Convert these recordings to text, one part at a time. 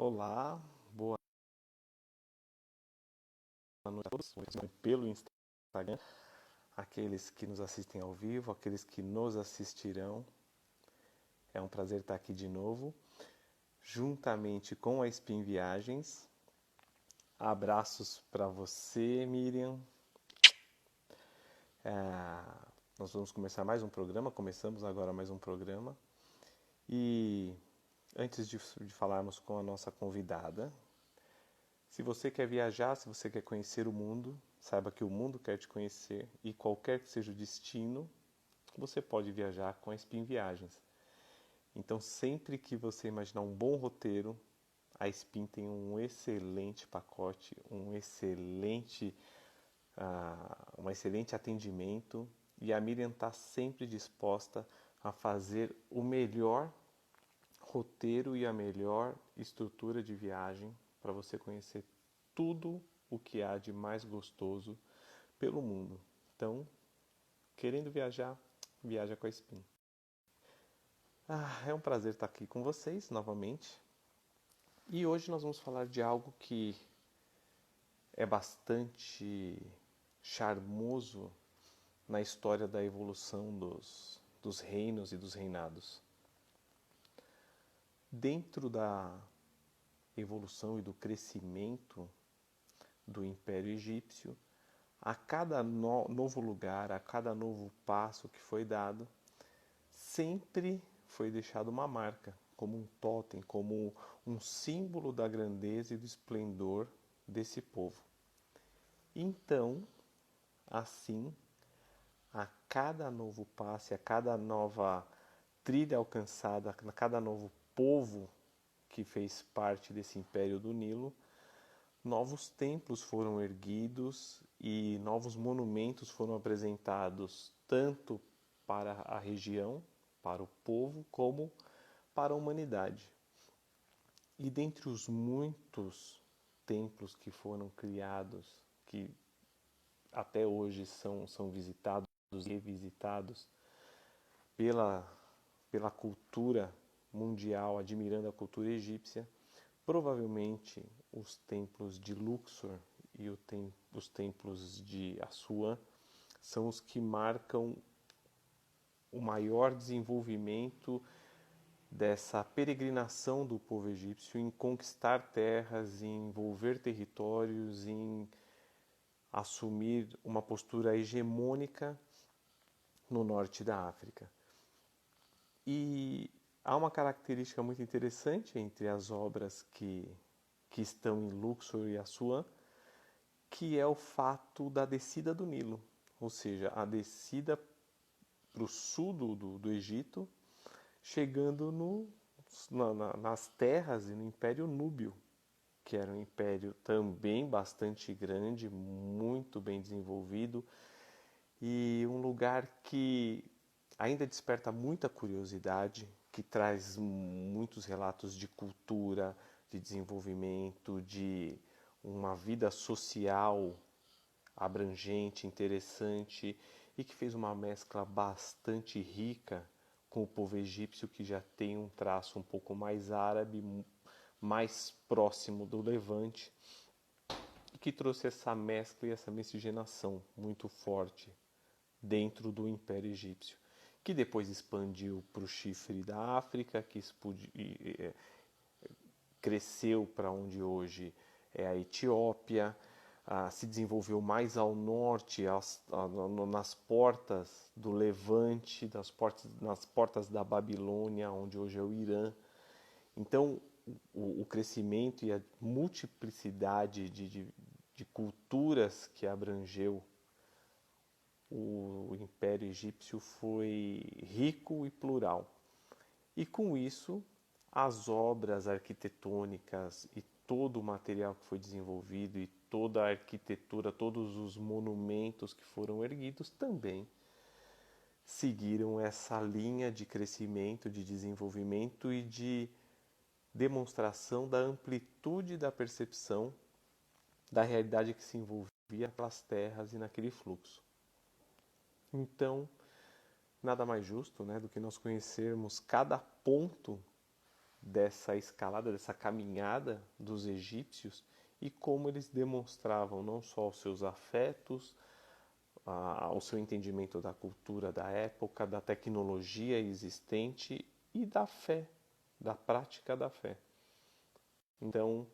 Olá, boa noite a todos pelo Instagram, aqueles que nos assistem ao vivo, aqueles que nos assistirão. É um prazer estar aqui de novo, juntamente com a Spin Viagens. Abraços para você, Miriam. Nós vamos começar mais um programa, começamos agora mais um programa. E antes de falarmos com a nossa convidada, se você quer viajar, se você quer conhecer o mundo, saiba que o mundo quer te conhecer e qualquer que seja o destino, você pode viajar com a Spin Viagens. Então, sempre que você imaginar um bom roteiro, a Spin tem um excelente pacote, um excelente atendimento, e a Miriam está sempre disposta a fazer o melhor roteiro e a melhor estrutura de viagem para você conhecer tudo o que há de mais gostoso pelo mundo. Então, querendo viajar, viaja com a Spin. É um prazer estar aqui com vocês novamente. E hoje nós vamos falar de algo que é bastante charmoso na história da evolução dos reinos e dos reinados. Dentro da evolução e do crescimento do Império Egípcio, a cada novo lugar, a cada novo passo que foi dado, sempre foi deixada uma marca, como um totem, como um símbolo da grandeza e do esplendor desse povo. Então, assim, a cada novo passo, a cada nova trilha alcançada, a cada novo povo que fez parte desse Império do Nilo, novos templos foram erguidos e novos monumentos foram apresentados tanto para a região, para o povo, como para a humanidade. E dentre os muitos templos que foram criados, que até hoje são visitados e revisitados pela cultura mundial, admirando a cultura egípcia, provavelmente os templos de Luxor e os templos de Assuã são os que marcam o maior desenvolvimento dessa peregrinação do povo egípcio em conquistar terras, em envolver territórios, em assumir uma postura hegemônica no norte da África. E há uma característica muito interessante entre as obras que estão em Luxor e Assuã, que é o fato da descida do Nilo, ou seja, a descida para o sul do Egito, chegando nas terras e no Império Núbio, que era um império também bastante grande, muito bem desenvolvido, e um lugar que ainda desperta muita curiosidade, que traz muitos relatos de cultura, de desenvolvimento, de uma vida social abrangente, interessante, e que fez uma mescla bastante rica com o povo egípcio, que já tem um traço um pouco mais árabe, mais próximo do Levante, e que trouxe essa mescla e essa miscigenação muito forte dentro do Império Egípcio, que depois expandiu para o chifre da África, que cresceu para onde hoje é a Etiópia, se desenvolveu mais ao norte, nas portas do Levante, nas portas da Babilônia, onde hoje é o Irã. Então, o crescimento e a multiplicidade de culturas que abrangeu o Império Egípcio foi rico e plural. E com isso, as obras arquitetônicas e todo o material que foi desenvolvido e toda a arquitetura, todos os monumentos que foram erguidos também seguiram essa linha de crescimento, de desenvolvimento e de demonstração da amplitude da percepção da realidade que se envolvia naquelas terras e naquele fluxo. Então, nada mais justo, né, do que nós conhecermos cada ponto dessa escalada, dessa caminhada dos egípcios e como eles demonstravam não só os seus afetos, o seu entendimento da cultura da época, da tecnologia existente e da fé, da prática da fé. Então,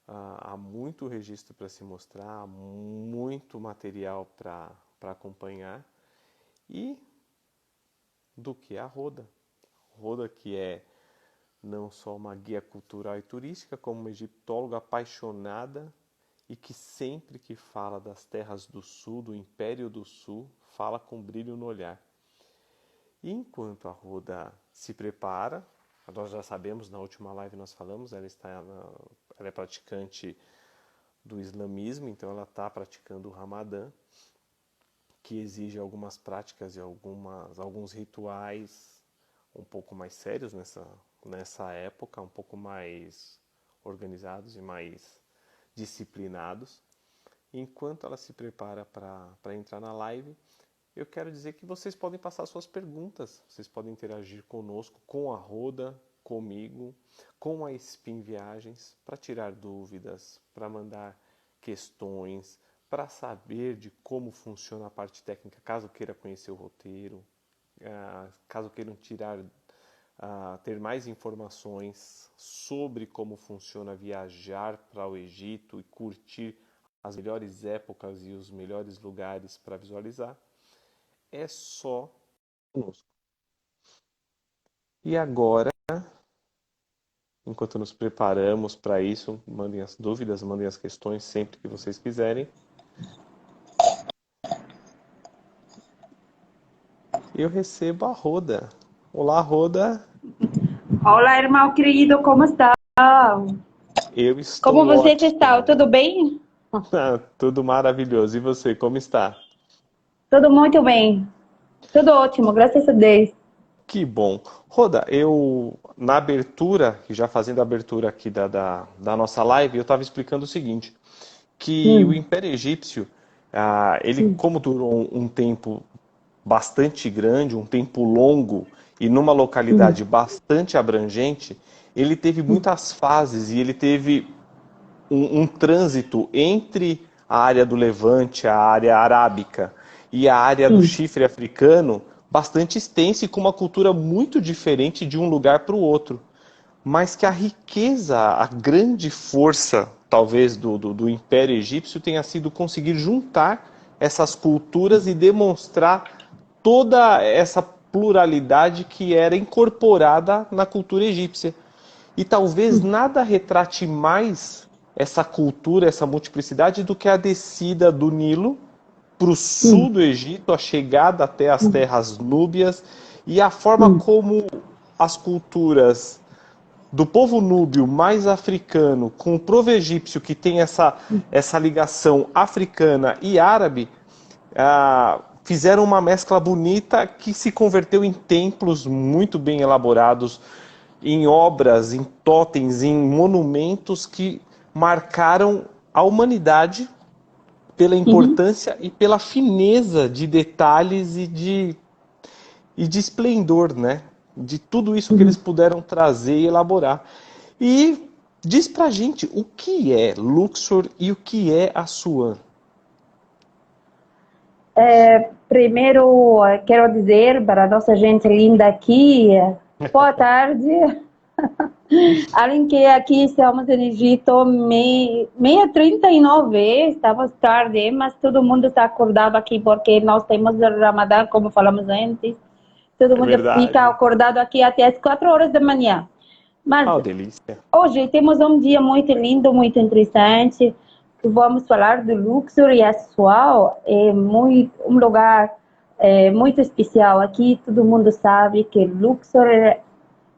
há muito registro para se mostrar, muito material para acompanhar. E do que a Roda. Roda, que é não só uma guia cultural e turística, como uma egiptóloga apaixonada e que sempre que fala das terras do sul, do Império do Sul, fala com brilho no olhar. E enquanto a Roda se prepara, nós já sabemos, na última live nós falamos, ela é praticante do islamismo, então ela está praticando o Ramadã, que exige algumas práticas e alguns rituais um pouco mais sérios nessa época, um pouco mais organizados e mais disciplinados. Enquanto ela se prepara para entrar na live, eu quero dizer que vocês podem passar suas perguntas, vocês podem interagir conosco, com a Roda, comigo, com a Spin Viagens, para tirar dúvidas, para mandar questões, para saber de como funciona a parte técnica, caso queira conhecer o roteiro, caso queiram ter mais informações sobre como funciona viajar para o Egito e curtir as melhores épocas e os melhores lugares para visualizar, é só conosco. E agora, enquanto nos preparamos para isso, mandem as dúvidas, mandem as questões sempre que vocês quiserem. Eu recebo a Roda. Olá, Roda. Olá, irmão querido, como está? Eu estou Como você ótimo. está? Tudo bem? Tudo maravilhoso. E você, como está? Tudo muito bem. Tudo ótimo, graças a Deus. Que bom. Roda, eu, na abertura, já fazendo a abertura aqui da nossa live, eu estava explicando o seguinte, que o Império Egípcio, ele, como durou um tempo bastante grande, um tempo longo e numa localidade bastante abrangente, ele teve muitas fases e ele teve um trânsito entre a área do Levante, a área arábica e a área do chifre africano bastante extensa e com uma cultura muito diferente de um lugar para o outro. Mas que a riqueza, a grande força, talvez, do Império Egípcio tenha sido conseguir juntar essas culturas e demonstrar toda essa pluralidade que era incorporada na cultura egípcia. E talvez nada retrate mais essa cultura, essa multiplicidade, do que a descida do Nilo para o sul do Egito, a chegada até as terras núbias e a forma como as culturas do povo núbio mais africano com o povo egípcio, que tem essa ligação africana e árabe, fizeram uma mescla bonita que se converteu em templos muito bem elaborados, em obras, em totens, em monumentos que marcaram a humanidade pela importância e pela fineza de detalhes e de esplendor, né? De tudo isso que eles puderam trazer e elaborar. E diz pra gente o que é Luxor e o que é Assuã. Primeiro, quero dizer para a nossa gente linda aqui, boa tarde. Além que aqui estamos em Egito, 6h39, estamos tarde, mas todo mundo está acordado aqui porque nós temos o Ramadã, como falamos antes. Todo mundo fica acordado aqui até as 4 horas da manhã. Mas delícia. Hoje temos um dia muito lindo, muito interessante, que vamos falar do Luxor e Assuã. É um lugar muito especial aqui. Todo mundo sabe que Luxor é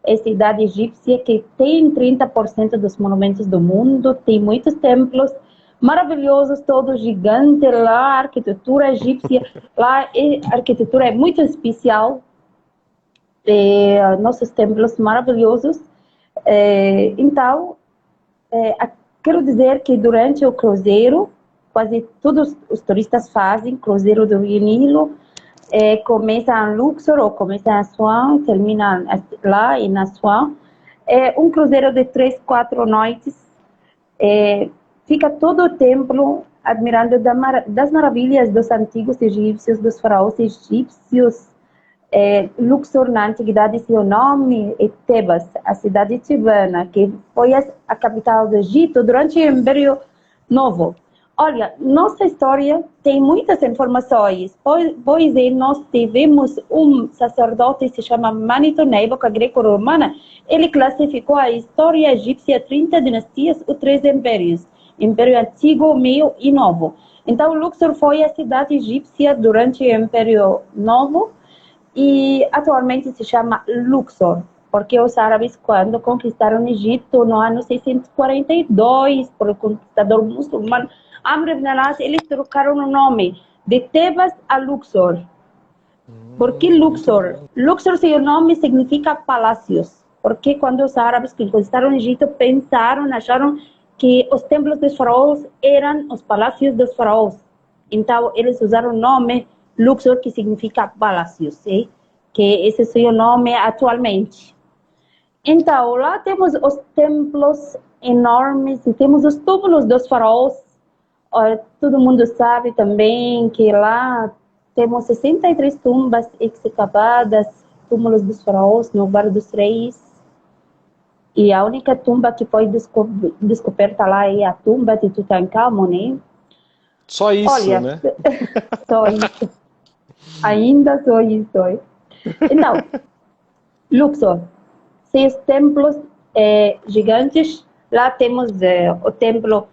a cidade egípcia que tem 30% dos monumentos do mundo, tem muitos templos maravilhosos, todos gigantes lá, a arquitetura egípcia, lá a arquitetura é muito especial, nossos templos maravilhosos. Então, quero dizer que durante o cruzeiro, quase todos os turistas fazem cruzeiro do Rio Nilo, começa em Luxor ou começa em Assuã, termina lá em Assuã. É um cruzeiro de 3, 4 noites. Fica todo o templo admirando das maravilhas dos antigos egípcios, dos faraós egípcios. Luxor, na antiguidade, seu nome é Tebas, a cidade tebana, que foi a capital do Egito durante o Império Novo. Olha, nossa história tem muitas informações, pois nós tivemos um sacerdote que se chama Manito, na época greco-romana. Ele classificou a história egípcia 30 dinastias ou 3 impérios, Império Antigo, Meio e Novo. Então, Luxor foi a cidade egípcia durante o Império Novo, e atualmente se chama Luxor, porque os árabes, quando conquistaram o Egito no ano 642, por o conquistador muçulmano Amr ibn al-As, eles trocaram o nome de Tebas a Luxor. Por que Luxor? Luxor, seu nome significa palácios, porque quando os árabes conquistaram o Egito, acharam que os templos dos faraós eram os palácios dos faraós. Então, eles usaram o nome Luxor, que significa palácios, ¿sí? Que esse é o seu nome atualmente. Então, lá temos os templos enormes e temos os túmulos dos faraós. Todo mundo sabe também que lá temos 63 tumbas excavadas, túmulos dos faraós no Vale dos Reis. E a única tumba que foi descoberta lá é a tumba de Tutankhamon, né? Só isso, olha, né? Só isso. Ainda só isso. Então, Luxor, 6 templos gigantes. Lá temos o templo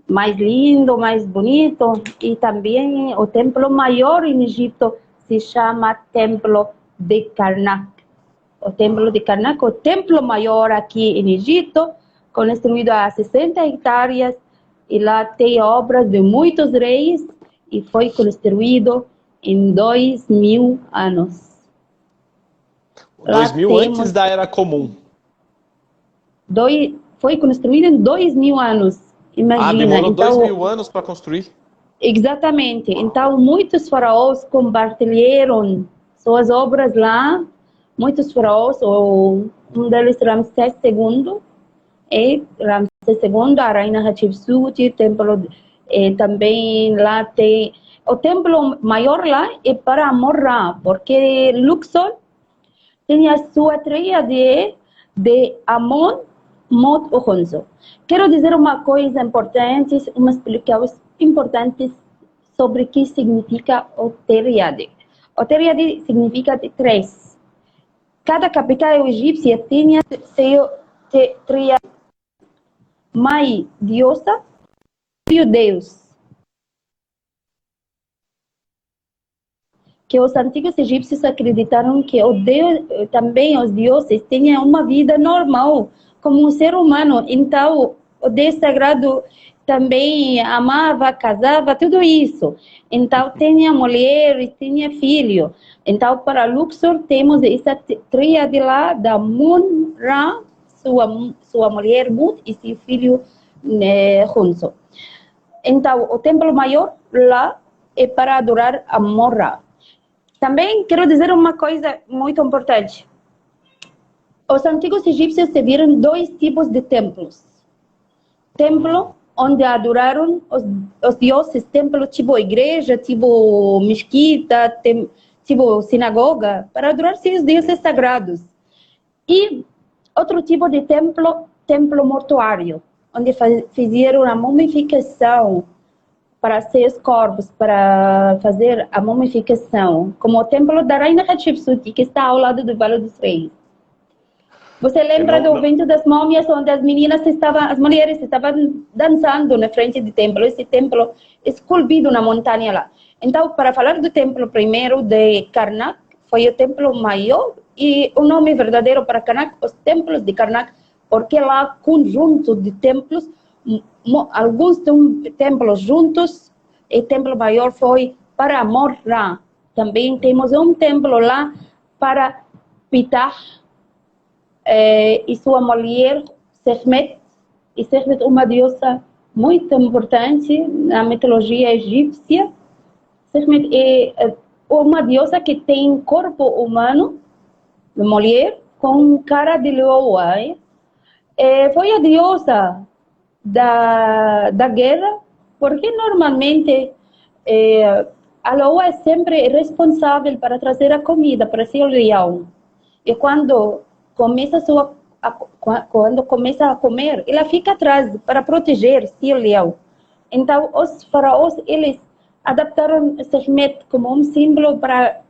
mais lindo, mais bonito, e também o templo maior em Egito se chama Templo de Karnak. O Templo de Karnak, o templo maior aqui em Egito, construído a 60 hectares, e lá tem obras de muitos reis, e foi construído em 2000 anos. 2000 antes da Era Comum. Foi construído em 2000 anos. Imagina. Demorou então, 2000 anos para construir? Exatamente. Então, muitos faraós compartilharam suas obras lá. Muitos faraós, um deles, Ramsés II, Ramsés II, a rainha Hatshepsut, templo, também lá tem... O templo maior lá é para Amon-Ra, porque Luxor tem a sua tríade de Amon, Mot e Honso. Quero dizer uma coisa importante, uma explicação importante sobre o que significa o tríade. O tríade significa 3. Cada capital egípcia tinha seu tríade. Mãe, deusa, e o Deus. Que os antigos egípcios acreditaram que o Deus, também os deuses, tinham uma vida normal, como um ser humano. Então, o Deus sagrado também amava, casava, tudo isso. Então, tinha mulher e tinha filho. Então, para Luxor, temos essa tríade lá da Mun-Ra, sua mulher Mut e seu filho Honso. Então, o templo maior lá é para adorar a Amon-Ra. Também quero dizer uma coisa muito importante. Os antigos egípcios tiveram 2 tipos de templos. Templo onde adoraram os deuses, templo tipo igreja, tipo mesquita, tipo sinagoga, para adorar seus deuses sagrados. E outro tipo de templo mortuário, onde fizeram a mumificação para seus corpos, para fazer a mumificação, como o templo da rainha Hatshepsut, que está ao lado do Vale dos Reis. Você lembra do evento das múmias, onde as mulheres estavam dançando na frente do templo? Esse templo esculpido na montanha lá. Então, para falar do templo primeiro de Karnak, foi o templo maior, e o nome verdadeiro para Karnak, os templos de Karnak, porque lá, conjunto de templos, alguns templos juntos, e o templo maior foi para Amon-Ra. Também temos um templo lá para Ptah e sua mulher Sekhmet. E Sekhmet é uma deusa muito importante na mitologia egípcia. Sekhmet é uma deusa que tem corpo humano, de mulher, com cara de leoa. Foi a deusa da guerra, porque normalmente a lua é sempre responsável para trazer a comida para seu leão. E quando começa a comer, ela fica atrás para proteger seu leão. Então, os faraós, eles adaptaram Sekhmet como um símbolo para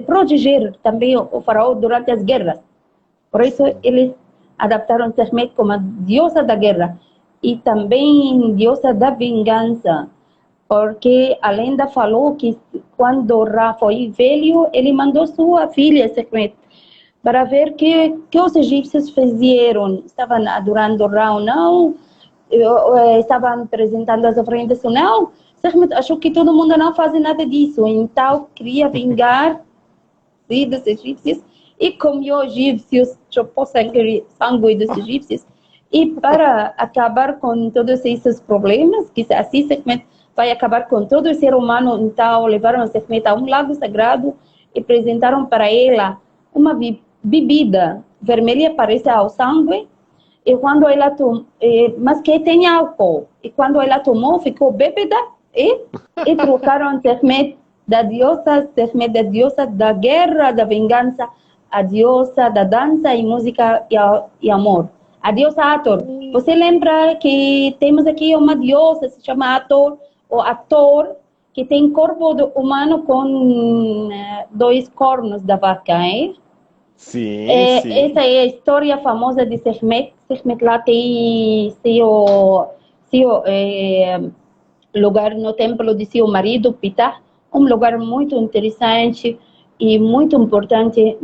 proteger também o faraó durante as guerras. Por isso, eles adaptaram Sekhmet como a deusa da guerra e também deusa da vingança, porque a lenda falou que quando Ra foi velho, ele mandou sua filha Sekhmet para ver que os egípcios fizeram, estavam adorando Ra ou não, estavam apresentando as oferendas ou não. Sekhmet achou que todo mundo não fazia nada disso, então queria vingar dos egípcios e comeu egípcios, chupou sangue dos egípcios. E para acabar com todos esses problemas, que assim Sekhmet vai acabar com todo o ser humano, então levaram Sekhmet a um lago sagrado e apresentaram para ela uma bebida vermelha, parece ao sangue, e quando ela tomou, mas que tem álcool, e quando ela tomou, ficou bêbada, e trocaram Sekhmet da deusa da guerra, da vingança, a deusa da dança e música e amor. A deusa Hathor. Você lembra que temos aqui uma deusa, se chama Hathor, ou Hathor, que tem corpo humano com 2 cornos da vaca, hein? Sim, sim. Essa é a história famosa de Sekhmet. Sekhmet lá tem seu lugar no templo de seu marido, Ptah, um lugar muito interessante e muito importante.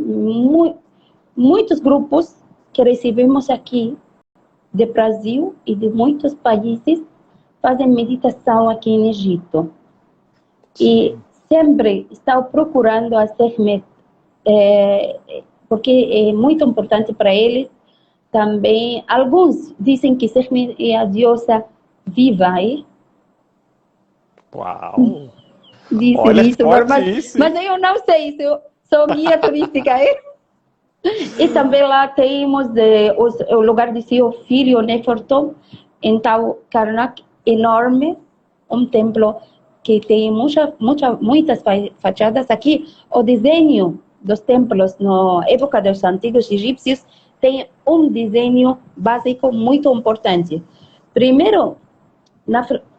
Muitos grupos que recebemos aqui do Brasil e de muitos países fazem meditação aqui no Egito. E sempre estão procurando a Sekhmet, porque é muito importante para eles. Também, alguns dizem que Sekhmet é a deusa viva, hein? Uau! Dizem Olha, isso, forte mas eu não sei, isso sou guia turística, hein? E também lá temos o lugar de seu filho, Nefertov, então Karnak, enorme, um templo que tem muitas fachadas aqui. O desenho dos templos na época dos antigos egípcios tem um desenho básico muito importante. Primeiro,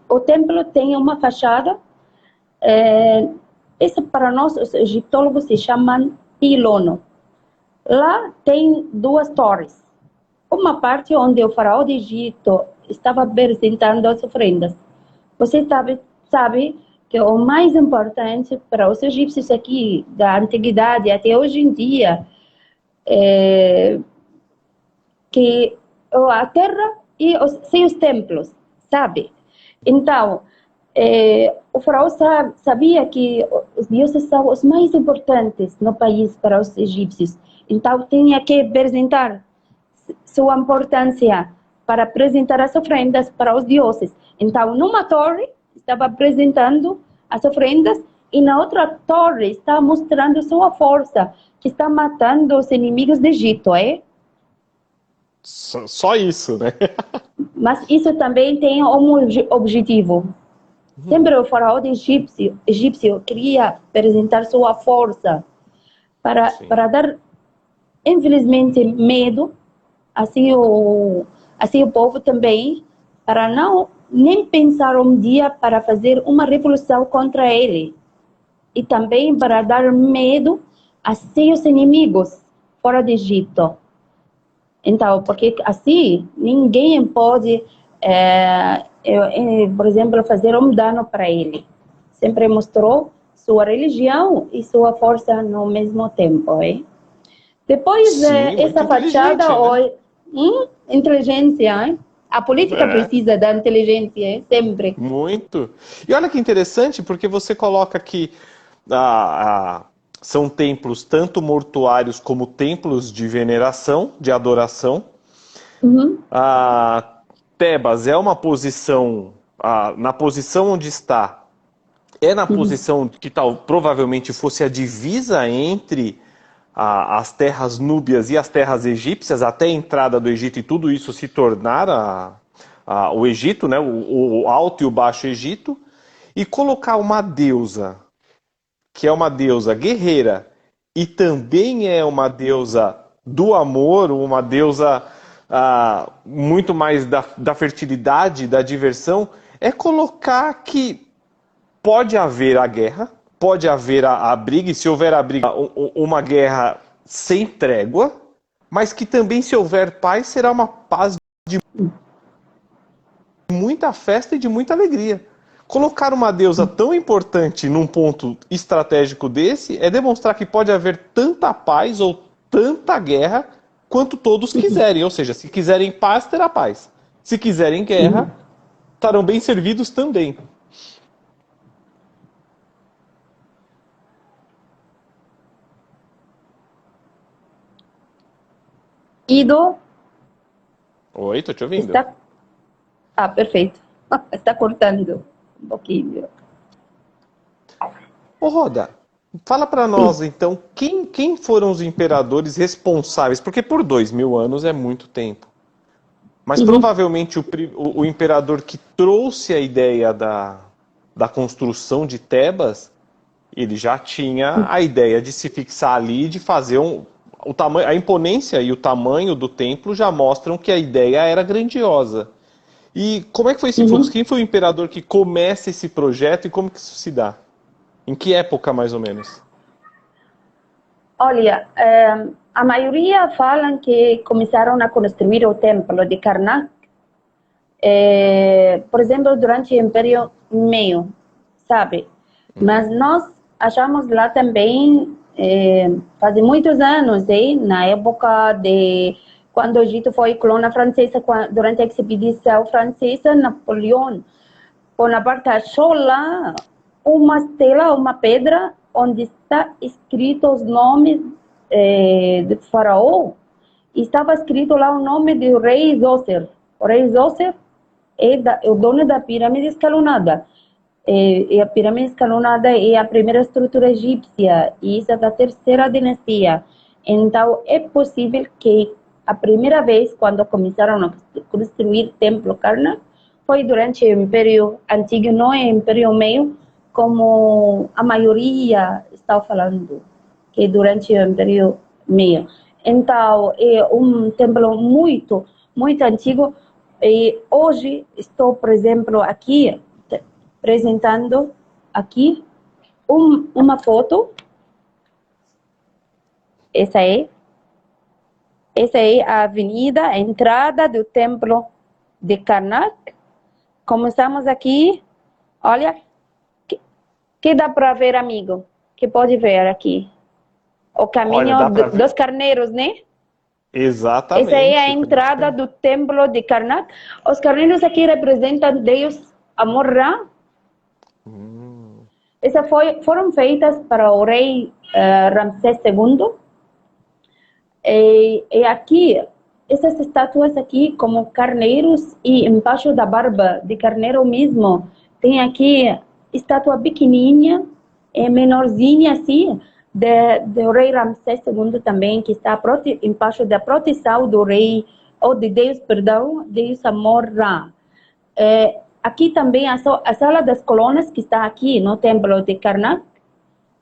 o templo tem uma fachada, isso para nós, os egiptólogos, se chamam pilono. Lá tem 2 torres. Uma parte onde o faraó do Egito estava apresentando as oferendas. Você sabe que o mais importante para os egípcios aqui, da antiguidade até hoje em dia, é que a terra e os seus templos, sabe? Então, o faraó sabia que os deuses são os mais importantes no país para os egípcios. Então, tinha que apresentar sua importância para apresentar as oferendas para os deuses. Então, numa torre, estava apresentando as oferendas e na outra torre está mostrando sua força, que está matando os inimigos do Egito, é? Só isso, né? Mas isso também tem um objetivo. Sempre o faraó egípcio queria apresentar sua força para dar, infelizmente, medo, assim o povo também, para não nem pensar um dia para fazer uma revolução contra ele. E também para dar medo a seus inimigos fora do Egito. Então, porque assim, ninguém pode, por exemplo, fazer um dano para ele. Sempre mostrou sua religião e sua força no mesmo tempo, hein? Depois, Sim, essa fachada, né? Inteligência, hein? A política precisa da inteligência, hein? Sempre. Muito. E olha que interessante, porque você coloca que são templos tanto mortuários como templos de veneração, de adoração. Tebas é uma posição, na posição onde está, é na posição que provavelmente fosse a divisa entre as terras núbias e as terras egípcias, até a entrada do Egito e tudo isso se tornar o Egito, né, o Alto e o Baixo Egito, e colocar uma deusa, que é uma deusa guerreira, e também é uma deusa do amor, uma deusa muito mais da fertilidade, da diversão, é colocar que pode haver a guerra, pode haver a briga, e se houver a briga, uma guerra sem trégua, mas que também, se houver paz, será uma paz de muita festa e de muita alegria. Colocar uma deusa tão importante num ponto estratégico desse é demonstrar que pode haver tanta paz ou tanta guerra quanto todos quiserem. Ou seja, se quiserem paz, terá paz. Se quiserem guerra, estarão bem servidos também. Ido, Oi, estou te ouvindo. está... Ah, perfeito. Está cortando um pouquinho. Ô Roda, fala para nós então, quem foram os imperadores responsáveis? Porque por 2000 anos é muito tempo. Mas provavelmente o imperador que trouxe a ideia da construção de Tebas, ele já tinha a ideia de se fixar ali, de fazer a imponência e o tamanho do templo já mostram que a ideia era grandiosa. E como é que foi esse fluxo? Quem foi o imperador que começa esse projeto e como que isso se dá? Em que época, mais ou menos? Olha, a maioria falam que começaram a construir o templo de Karnak, por exemplo, durante o Império Meio, sabe? Mas nós achamos lá também, faz muitos anos, na época de quando o Egito foi colônia francesa, durante a expedição francesa, Napoleão Bonaparte achou lá uma estela, uma pedra, onde está escrito os nomes do faraó, e estava escrito lá o nome do rei Zoser. O rei Zoser é o dono da pirâmide escalonada. E a pirâmide escalonada é a primeira estrutura egípcia, e isso é da terceira dinastia. Então, é possível que a primeira vez, quando começaram a construir o templo Karnak, foi durante o Império Antigo, não o Império Meio, como a maioria está falando, que durante o Império Meio. Então, é um templo muito, muito antigo. E hoje estou, por exemplo, aqui, apresentando aqui uma foto. Essa é a avenida, a entrada do templo de Karnak. Começamos aqui, olha, que dá para ver, amigo, que pode ver aqui. O caminho dos carneiros, né? Exatamente. Essa é a entrada do templo de Karnak. Os carneiros aqui representam Deus Amon-Ra. Essas foram feitas para o rei Ramsés II. E aqui, essas estátuas aqui, como carneiros, e embaixo da barba de carneiro mesmo, tem aqui estátua pequenininha, menorzinha assim, do rei Ramsés II também, que está embaixo da proteção do rei, ou de Deus, perdão, Deus Amon-Ra. Aqui também a sala das colunas, que está aqui no templo de Karnak.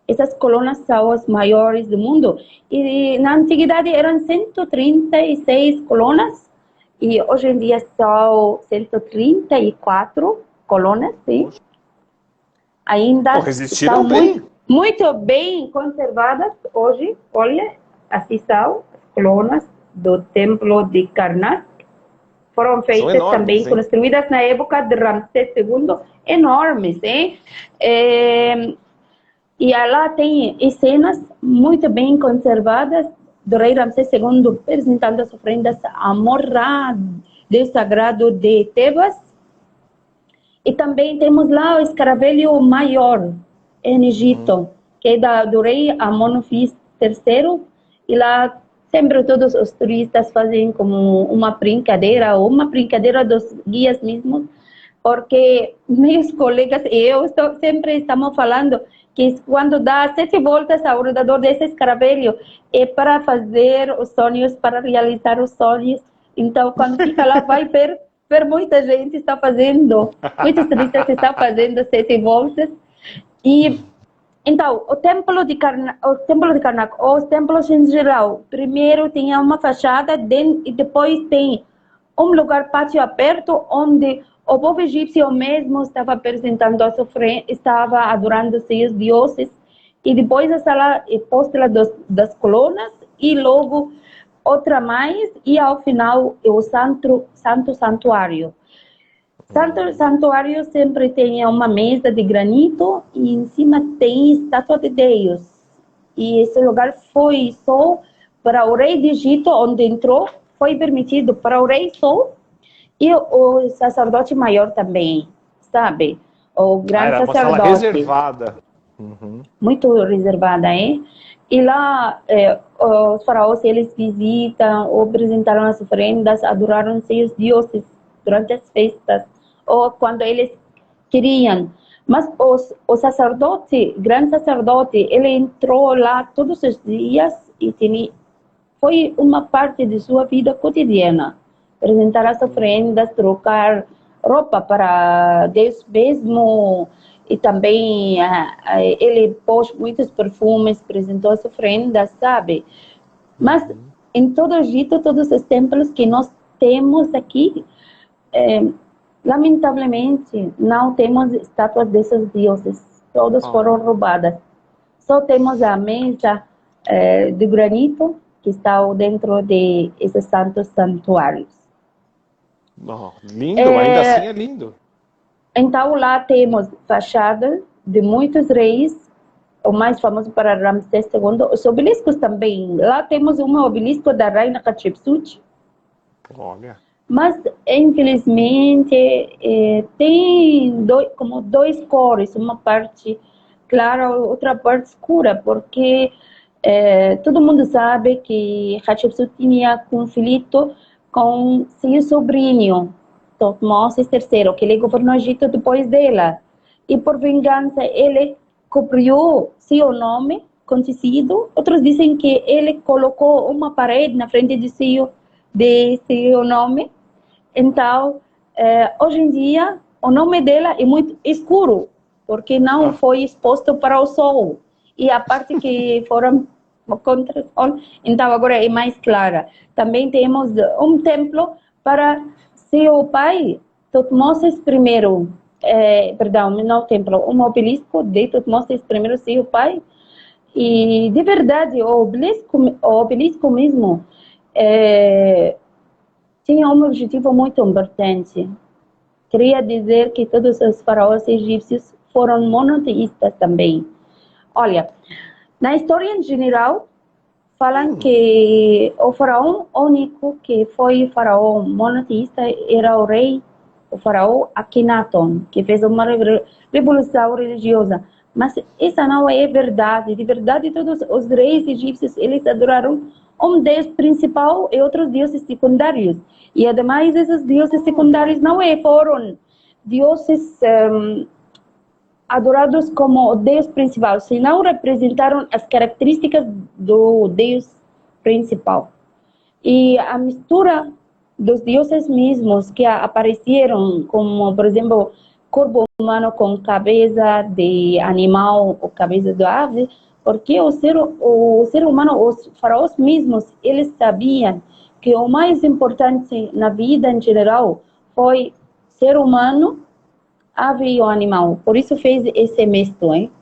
Essas colunas são as maiores do mundo. E na antiguidade eram 136 colunas, e hoje em dia são 134 colunas, sim. Ainda resistiram estão bem. Muito bem conservadas hoje. Olha, assim são as colunas do templo de Karnak. Foram feitas enormes, também, construídas na época de Ramsés II, enormes, hein? E lá tem cenas muito bem conservadas do rei Ramsés II apresentando as ofrendas a Amon-Ra, Deus sagrado de Tebas. E também temos lá o escaravelho maior em Egito, que é do rei Amon-Fis III. E lá sempre todos os turistas fazem como uma brincadeira, ou uma brincadeira dos guias mesmos, porque meus colegas e eu sempre estamos falando que quando dá 7 voltas ao redor desse escaravelho, é para fazer os sonhos, para realizar os sonhos. Então, quando fica lá, vai ver muita gente está fazendo, muitos turistas estão fazendo 7 voltas. E então, o templo de Karnak, os templos em geral, primeiro tinha uma fachada e depois tem um lugar pátio aberto onde o povo egípcio mesmo estava apresentando a sofrência, estava adorando seus deuses, e depois a sala epóstela das colunas, e logo outra mais, e ao final o santo santuário. Santo santuário sempre tem uma mesa de granito e em cima tem estátua de Deus. E esse lugar foi só para o rei de Egito, onde entrou, foi permitido para o rei só e o sacerdote maior também, sabe? O grande Era uma sala sacerdote. reservada. Uhum. Muito reservada, hein? E lá, os faraós, eles visitam, apresentaram as oferendas, adoraram seus deuses durante as festas, ou quando eles queriam. Mas o sacerdote, grande sacerdote, ele entrou lá todos os dias e foi uma parte de sua vida cotidiana. Apresentar as oferendas, trocar roupa para Deus mesmo, e também ele pôs muitos perfumes, apresentou as oferendas, sabe? Mas em todo o Egito, todos os templos que nós temos aqui, lamentavelmente, não temos estátuas desses deuses. Todas foram roubadas. Só temos a mesa de granito que está dentro de esses santos santuários. Oh, lindo, ainda assim é lindo. Então lá temos fachada de muitos reis, o mais famoso para Ramsés II, os obeliscos também. Lá temos um obelisco da rainha Hatshepsut. Olha. Mas, infelizmente, tem como dois cores, uma parte clara, outra parte escura, porque todo mundo sabe que Hatshepsut tinha conflito com seu sobrinho, Thutmose III, que ele governou o Egito depois dela. E por vingança, ele cobriu seu nome com tecido. Outros dizem que ele colocou uma parede na frente de seu nome. Então, hoje em dia, o nome dela é muito escuro, porque não foi exposto para o sol. E a parte que foram contra o sol, então agora é mais clara. Também temos um templo para seu pai, Thutmose I. Perdão, não templo, um obelisco de Thutmose I, seu pai. E, de verdade, o obelisco mesmo tinha um objetivo muito importante. Queria dizer que todos os faraós egípcios foram monoteístas também. Olha, na história em geral, falam que o faraó único que foi faraó monoteísta era o faraó Akhenaton, que fez uma revolução religiosa. Mas essa não é verdade. De verdade, todos os reis egípcios, eles adoraram um deus principal e outros deuses secundários. E, ademais, esses deuses secundários não foram deuses adorados como o deus principal, senão representaram as características do deus principal. E a mistura dos deuses mesmos que apareceram, como, por exemplo, corpo humano com cabeça de animal ou cabeça de ave, porque o ser humano, os faraós mesmos, eles sabiam que o mais importante na vida em geral foi ser humano, ave e o animal. Por isso fez esse misto, hein?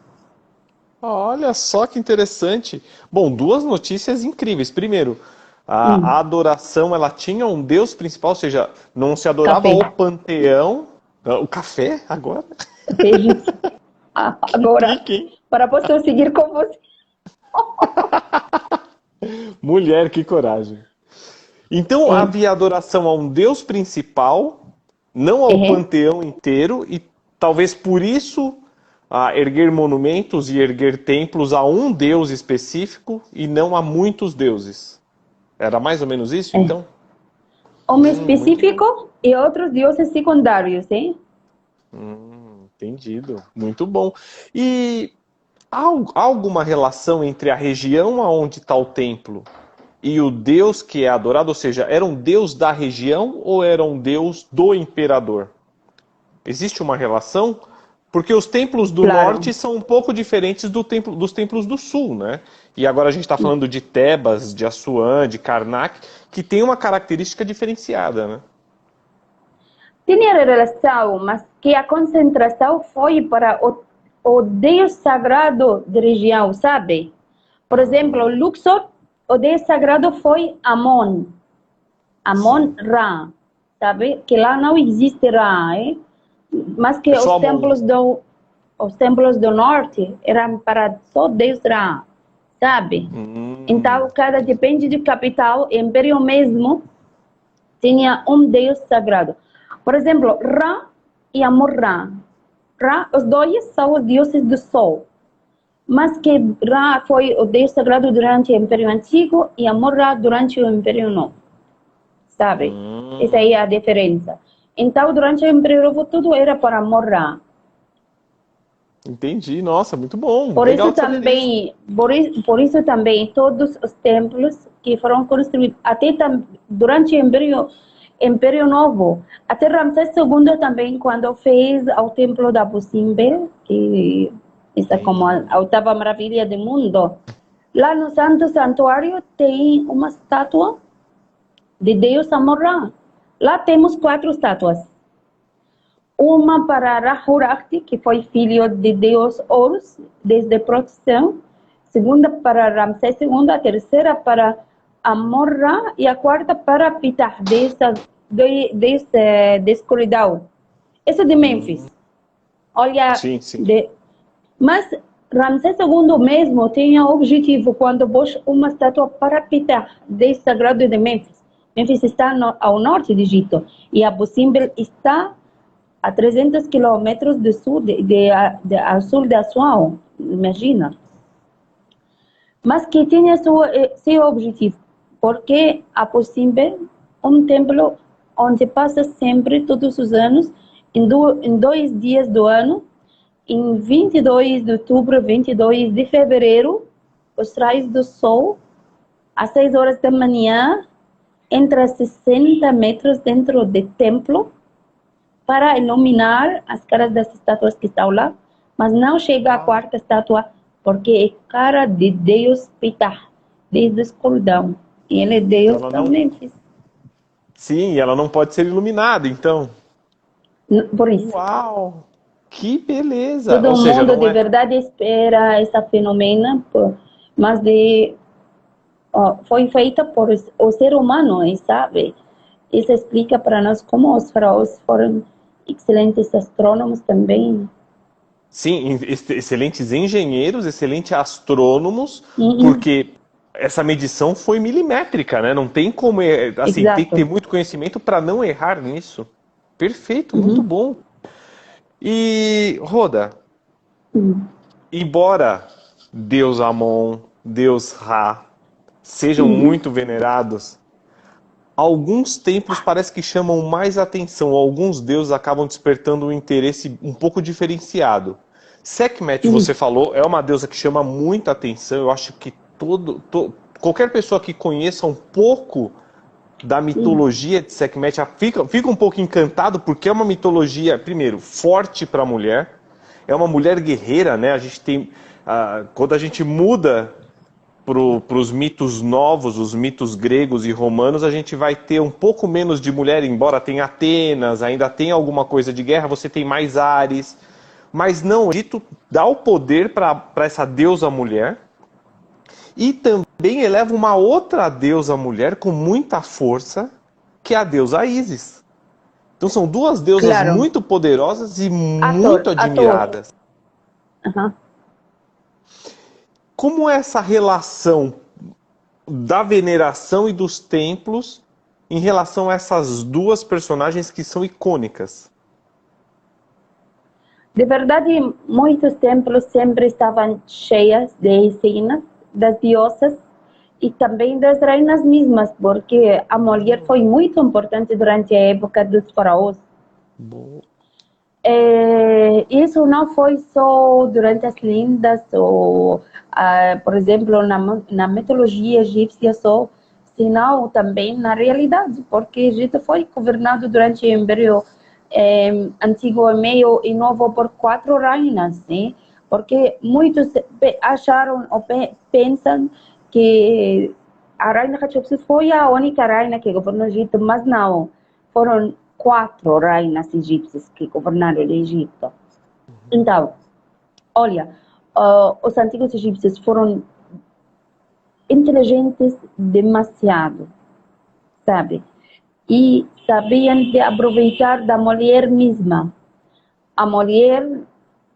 Olha só que interessante. Bom, duas notícias incríveis. Primeiro, a adoração, ela tinha um Deus principal, ou seja, não se adorava Café. o panteão. O café, agora? Agora, para poder seguir com você. Mulher, que coragem. Então havia adoração a um Deus principal, não ao panteão inteiro, e talvez por isso erguer monumentos e erguer templos a um Deus específico e não a muitos deuses. Era mais ou menos isso, então? Um específico e outros deuses secundários, hein? Entendido. Muito bom. E Há alguma relação entre a região aonde está o templo e o deus que é adorado? Ou seja, era um deus da região ou era um deus do imperador? Existe uma relação? Porque os templos do Claro. norte são um pouco diferentes dos templos do sul, né? E agora a gente está falando de Tebas, de Assuã, de Karnak, que tem uma característica diferenciada, né? Tinha relação, mas que a concentração foi para o Deus sagrado da região, sabe? Por exemplo, Luxor, o Deus sagrado foi Amon. Sim. Amon-Ra, sabe? Que lá não existe Ra, mas que É só Amon. os templos do norte eram para só Deus Ra, sabe? Então, cada depende de capital, império mesmo, tinha um Deus sagrado. Por exemplo, Ra e Amon-Ra. Ra, os dois são os deuses do sol. Mas que Ra foi o Deus sagrado durante o Império Antigo e Amon-Ra durante o Império Novo. Sabe? Essa aí é a diferença. Então, durante o Império Novo, tudo era para Amon-Ra. Entendi, nossa, muito bom. Por Legal isso de saber disso. também, por isso também todos os templos que foram construídos até durante o Império Novo, até Ramsés II também quando fez o templo da Abu Simbel, que está como a oitava maravilha do mundo, lá no Santo Santuário tem uma estátua de Deus Amon-Ra. Lá temos 4 estátuas. Uma para Ra-Horakhti, que foi filho de Deus Horus, desde a proteção. Segunda para Ramsés II. A terceira para Amon-Ra. E a quarta para Ptah, de escuridão. Essa é de Mênfis. Olha, Sim, sim. mas Ramsés II mesmo tinha o objetivo quando pôs uma estátua para Ptah, Deus sagrado de Mênfis. Mênfis está ao norte do Egito e Abu Simbel está a 300 quilômetros do sul ao sul de Assuão, imagina. Mas que tinha seu objetivo, porque Abu Simbel é um templo onde passa sempre, todos os anos, em 2 dias do ano, em 22 de outubro, 22 de fevereiro, os raios do sol, às 6 horas da manhã, entra 60 metros dentro do templo para iluminar as caras das estátuas que estão lá, mas não chega à quarta estátua, porque é cara de Deus Ptah, desde a escuridão. E ele é Então Deus ela não. também. Sim, ela não pode ser iluminada, então. Por isso. Uau! Que beleza! Todo Ou seja, mundo não de é. verdade espera essa fenômeno, mas foi feita por o ser humano, sabe? Isso explica para nós como os faraós foram excelentes astrônomos também. Sim, excelentes engenheiros, excelentes astrônomos, Uhum. porque essa medição foi milimétrica, né? Não tem como, assim, tem que ter Exato. muito conhecimento para não errar nisso. Perfeito, muito Uhum. bom. E Roda, Uhum. embora Deus Amon, Deus Ra sejam Uhum. muito venerados, alguns templos parece que chamam mais atenção, alguns deuses acabam despertando um interesse um pouco diferenciado. Sekhmet, você falou, é uma deusa que chama muita atenção. Eu acho que qualquer pessoa que conheça um pouco da Sim. mitologia de Sekhmet fica um pouco encantado, porque é uma mitologia, primeiro, forte para a mulher, é uma mulher guerreira, né? A gente tem, quando a gente muda para os mitos novos, os mitos gregos e romanos, a gente vai ter um pouco menos de mulher, embora tenha Atenas, ainda tem alguma coisa de guerra, você tem mais Ares, mas não, o Egito dá o poder para essa deusa mulher e também eleva uma outra deusa mulher com muita força, que é a deusa Ísis. Então são duas deusas Claro. muito poderosas e muito Ator. admiradas. Uhum. Como é essa relação da veneração e dos templos em relação a essas duas personagens que são icônicas? De verdade, muitos templos sempre estavam cheios de cenas das diosas e também das reinas mesmas, porque a mulher foi muito importante durante a época dos faraós. Bom. Isso não foi só durante as lendas, ou, por exemplo, na mitologia egípcia só, senão também na realidade, porque o Egito foi governado durante o Império Antigo, Meio e Novo por 4 rainhas, né? Porque muitos acharam ou pensam que a rainha Hatshepsut foi a única rainha que governou o Egito, mas não, foram 4 rainhas egípcias que governaram o Egito. Então, olha, os antigos egípcios foram inteligentes demasiado, sabe? E sabiam de aproveitar da mulher mesma. A mulher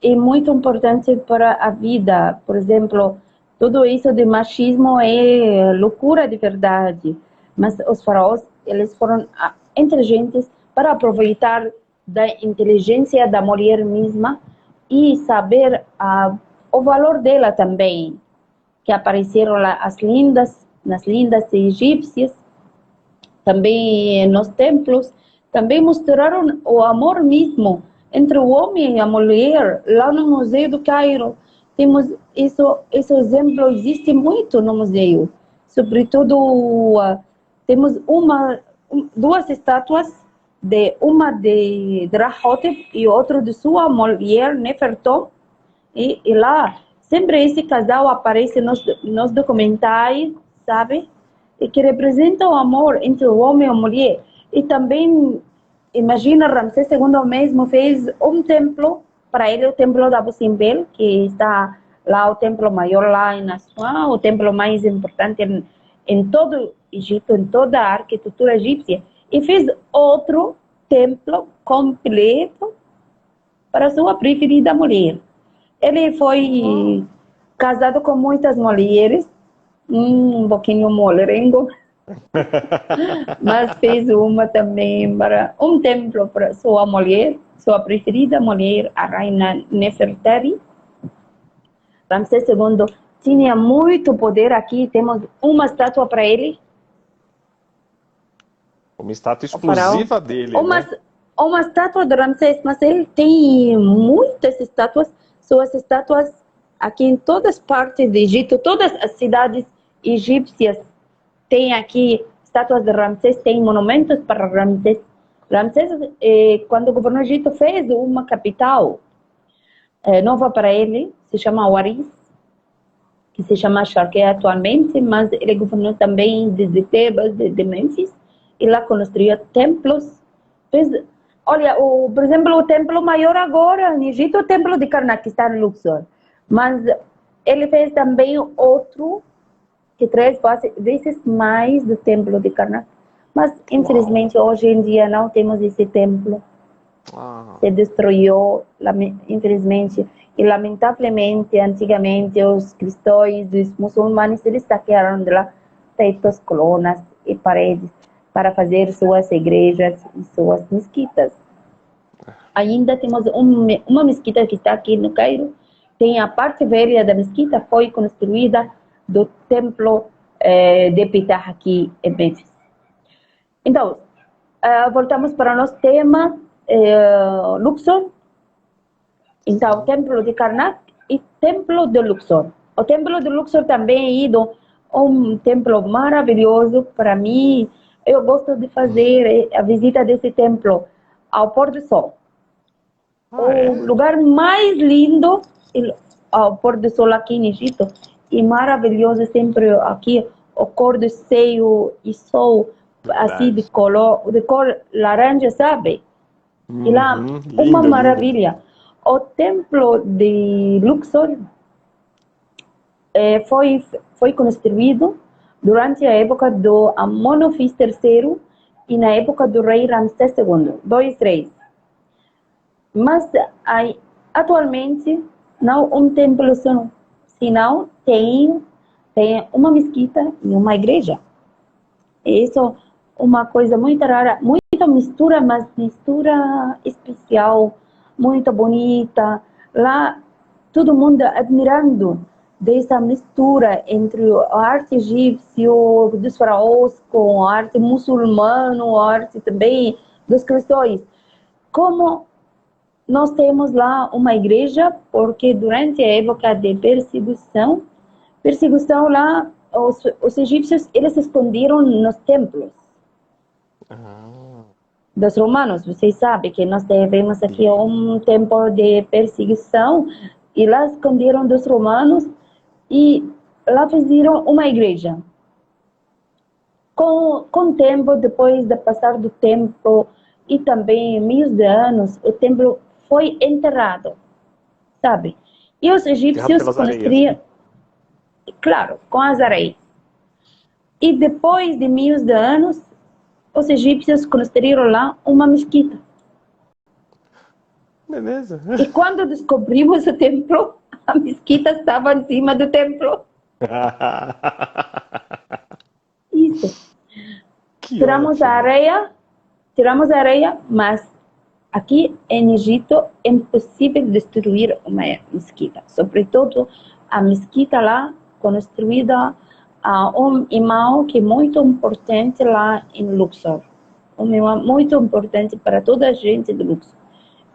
é muito importante para a vida. Por exemplo, tudo isso de machismo é loucura de verdade. Mas os faraós, eles foram inteligentes para aproveitar da inteligência da mulher mesma e saber o valor dela também. Que apareceram lá nas lendas egípcias, também nos templos, também mostraram o amor mesmo entre o homem e a mulher. Lá no Museu do Cairo temos esse exemplo, existe muito no museu. Sobretudo, temos duas estátuas, uma de Rahotep e outra de sua mulher Nefertom, e lá sempre esse casal aparece nos documentários, sabe? E que representa o amor entre o homem e a mulher. E também, imagina, Ramsés II mesmo fez um templo para ele, o templo de Abu Simbel, que está lá, o templo maior lá em Assuã, o templo mais importante em todo o Egito, em toda a arquitetura egípcia. E fez outro templo completo para sua preferida mulher. Ele foi casado com muitas mulheres, um pouquinho molengo, mas fez uma também para um templo para sua mulher, sua preferida mulher, a rainha Nefertari. Ramsés II tinha muito poder. Aqui temos uma estátua para ele. Uma estátua exclusiva dele, né? Uma estátua de Ramsés, mas ele tem muitas estátuas. Suas estátuas aqui em todas partes do Egito, todas as cidades egípcias têm aqui estátuas de Ramsés, tem monumentos para Ramsés. Ramsés, quando governou o Egito, fez uma capital nova para ele, se chama Waris, que se chama Sharqê atualmente, mas ele governou também desde Tebas, de Mênfis, e lá construiu templos. Fez, olha, por exemplo, o templo maior agora no Egito, o templo de Karnak, que está em Luxor. Mas ele fez também outro, que 3 vezes mais do templo de Karnak. Mas, infelizmente, hoje em dia não temos esse templo. Se destruiu, infelizmente. E, lamentavelmente, antigamente, os cristãos, os muçulmanos, eles saquearam de lá tetos, colunas e paredes para fazer suas igrejas e suas mesquitas. Ainda temos uma mesquita que está aqui no Cairo. Tem a parte velha da mesquita, foi construída do templo de Ptah aqui em Mênfis. Então, voltamos para o nosso tema, Luxor. Então, templo de Karnak e templo de Luxor. O templo de Luxor também é um templo maravilhoso para mim. Eu gosto de fazer a visita desse templo ao pôr do sol. O lugar mais lindo ao pôr do sol aqui no Egito, e maravilhoso sempre aqui, o cor do céu e sol, assim de cor laranja, sabe? E lá, uma maravilha. O templo de Luxor foi construído durante a época do Amonofis III e na época do rei Ramsés II, 2 reis. Mas atualmente não um templo, senão tem uma mesquita e uma igreja. Isso é uma coisa muito rara, muita mistura, mas mistura especial, muito bonita. Lá todo mundo admirando dessa mistura entre a arte egípcia dos faraós com a arte muçulmana, a arte também dos cristãos. Como nós temos lá uma igreja, porque durante a época de perseguição lá, os egípcios, eles se esconderam nos templos Ah, dos romanos. Vocês sabem que nós tivemos aqui sim. um tempo de perseguição, e lá esconderam dos romanos, e lá fizeram uma igreja. Com o tempo, depois de passar do tempo e também milhares de anos, o templo foi enterrado, sabe? E os Enterrado egípcios pelas areias. construíram, claro, com as areias. E depois de milhares de anos, os egípcios construíram lá uma mesquita. Beleza. E quando descobrimos o templo, a mesquita estava em cima do templo. Isso. Que Tiramos a ótimo. areia, mas aqui em Egito é impossível destruir uma mesquita. Sobretudo a mesquita lá, construída a um imã que é muito importante lá em Luxor. Um imã muito importante para toda a gente de Luxor.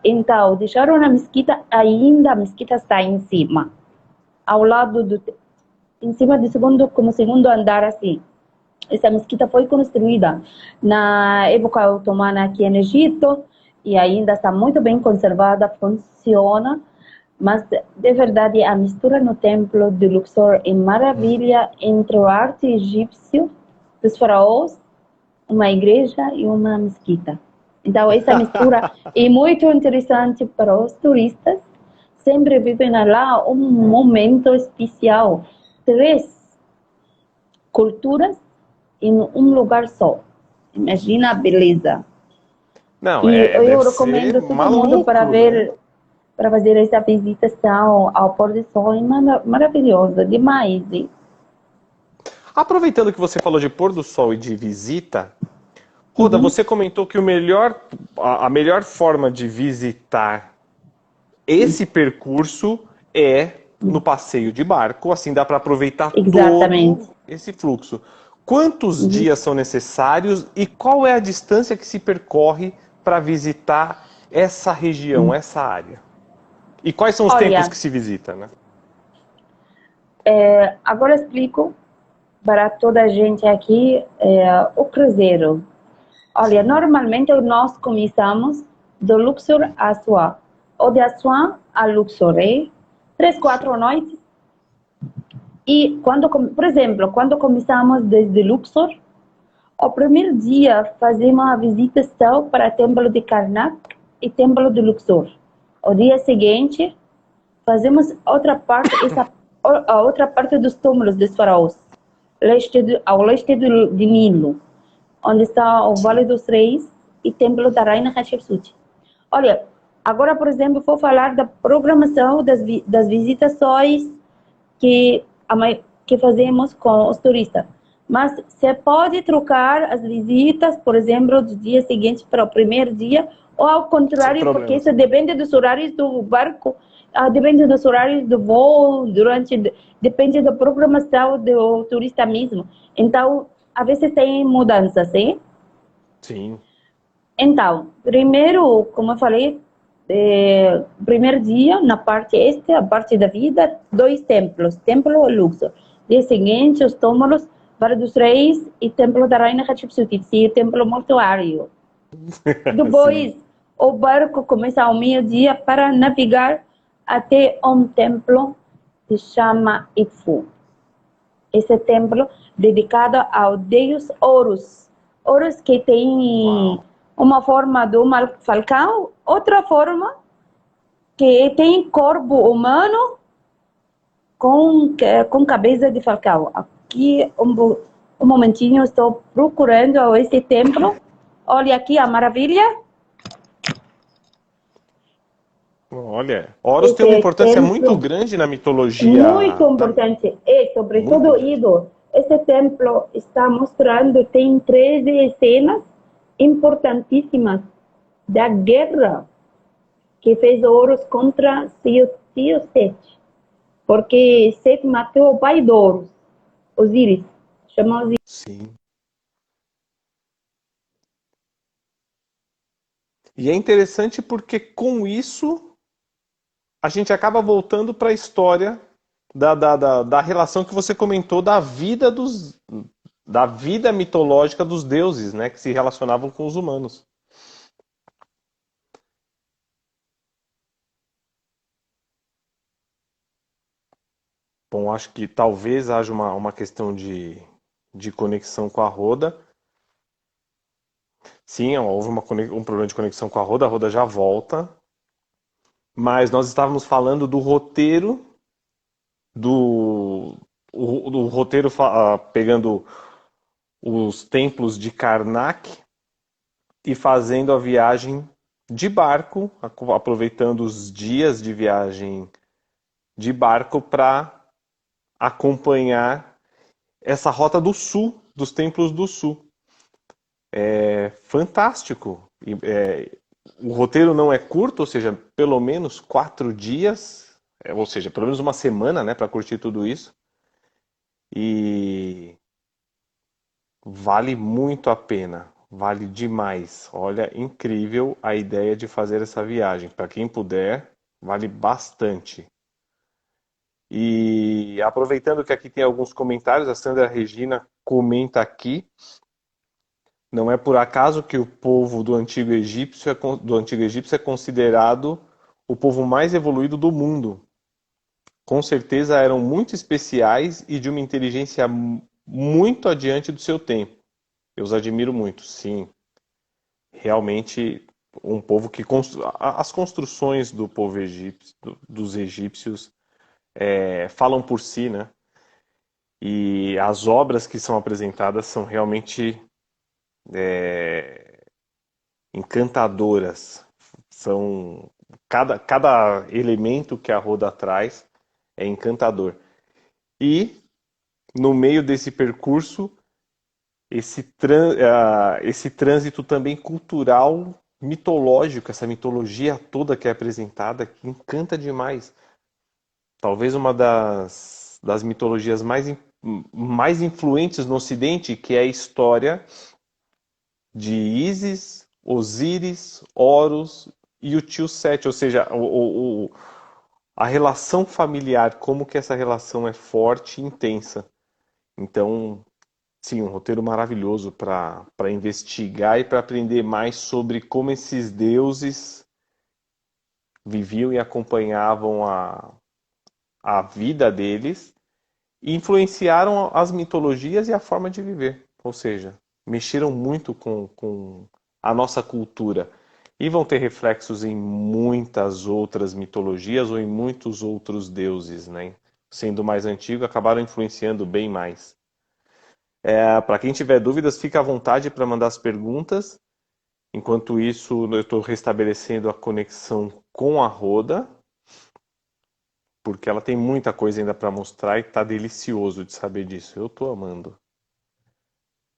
Então, deixaram a mesquita, ainda a mesquita está em cima, ao lado em cima do como segundo andar assim. Essa mesquita foi construída na época otomana aqui no Egito e ainda está muito bem conservada, funciona, mas de verdade a mistura no templo de Luxor é maravilha entre o arte egípcio dos faraós, uma igreja e uma mesquita. Então essa mistura é muito interessante para os turistas, sempre vivem lá um momento especial, três culturas em um lugar só. Imagina a beleza. Não, E eu deve ser recomendo todo mundo para maluco, né? ver, para fazer essa visitação ao pôr do sol. É maravilhoso, demais. Aproveitando que você falou de pôr do sol e de visita, Roda, Uhum. você comentou que a melhor forma de visitar esse percurso é no passeio de barco, assim dá para aproveitar Exatamente. todo esse fluxo. Quantos Uhum. dias são necessários e qual é a distância que se percorre para visitar essa região, essa área? E quais são os templos Olha, que se visita, né? agora explico para toda a gente aqui o cruzeiro. Olha, Sim. normalmente nós começamos do Luxor a Assuã, ou de Assuã a Luxor, 3, 4 noites. E quando, por exemplo, quando começamos desde Luxor, o primeiro dia fazemos a visitação para o Templo de Karnak e Templo de Luxor. O dia seguinte, fazemos outra parte, a outra parte dos túmulos dos faraós, ao leste de Nilo, onde está o Vale Sim. dos Reis e Templo da Rainha Hatshepsut. Olha, agora, por exemplo, vou falar da programação das visitações que, que fazemos com os turistas. Mas você pode trocar as visitas, por exemplo, do dia seguinte para o primeiro dia, ou ao Sem contrário, porque problemas. isso depende dos horários do barco, depende dos horários do voo, depende da programação do turista mesmo. Então, às vezes tem mudanças, hein? Sim. Então, primeiro, como eu falei, primeiro dia, na parte este, a parte da vida, 2 templos, Templo Luxor. Dia seguinte, os túmulos, Vale dos Reis e Templo da Rainha Hatshepsut, e o Templo Mortuário. Sim. Depois, o barco começa ao meio-dia para navegar até um templo que se chama Ifu. Esse templo dedicado ao deus Horus. Horus que tem Uau. uma forma de um falcão, outra forma que tem corpo humano com cabeça de falcão. Aqui, um momentinho, estou procurando esse templo. Olha aqui a maravilha. Olha, Horus tem uma Esse importância muito templo grande na muito mitologia, tá? importante e, Muito sobretudo, grande. Ido, esse templo está mostrando, tem 13 cenas importantíssimas da guerra que fez Horus contra seu tio Sete, porque Sete matou o pai de Horus, Osíris, chamou Osíris. Sim. E é interessante porque com isso a gente acaba voltando para a história da relação que você comentou da vida mitológica dos deuses, né, que se relacionavam com os humanos. Bom, acho que talvez haja uma questão de conexão com a Roda. Sim, houve um problema de conexão com a Roda já volta. Mas nós estávamos falando do roteiro do roteiro pegando os templos de Karnak e fazendo a viagem de barco, aproveitando os dias de viagem de barco para acompanhar essa rota do sul, dos templos do sul. É fantástico. O roteiro não é curto, ou seja, pelo menos 4 dias, ou seja, pelo menos uma semana, né, para curtir tudo isso. E vale muito a pena, vale demais. Olha, incrível a ideia de fazer essa viagem. Para quem puder, vale bastante. E aproveitando que aqui tem alguns comentários, a Sandra Regina comenta aqui: não é por acaso que o povo do antigo egípcio é considerado o povo mais evoluído do mundo. Com certeza eram muito especiais e de uma inteligência muito adiante do seu tempo. Eu os admiro muito, sim. Realmente um povo que as construções do povo egípcio, dos egípcios falam por si, né? E as obras que são apresentadas são realmente encantadoras. São cada elemento que a Roda traz é encantador. E no meio desse percurso esse trânsito também cultural, mitológico, essa mitologia toda que é apresentada, que encanta demais. Talvez uma das mitologias mais influentes no Ocidente, que é a história de Ísis, Osíris, Horus e o tio Sete, ou seja, a relação familiar, como que essa relação é forte e intensa. Então, sim, um roteiro maravilhoso para investigar e para aprender mais sobre como esses deuses viviam e acompanhavam a vida deles e influenciaram as mitologias e a forma de viver. Ou seja, mexeram muito com a nossa cultura. E vão ter reflexos em muitas outras mitologias ou em muitos outros deuses, né? Sendo mais antigo, acabaram influenciando bem mais. Para quem tiver dúvidas, fica à vontade para mandar as perguntas. Enquanto isso, eu estou restabelecendo a conexão com a Roda, porque ela tem muita coisa ainda para mostrar e está delicioso de saber disso. Eu estou amando.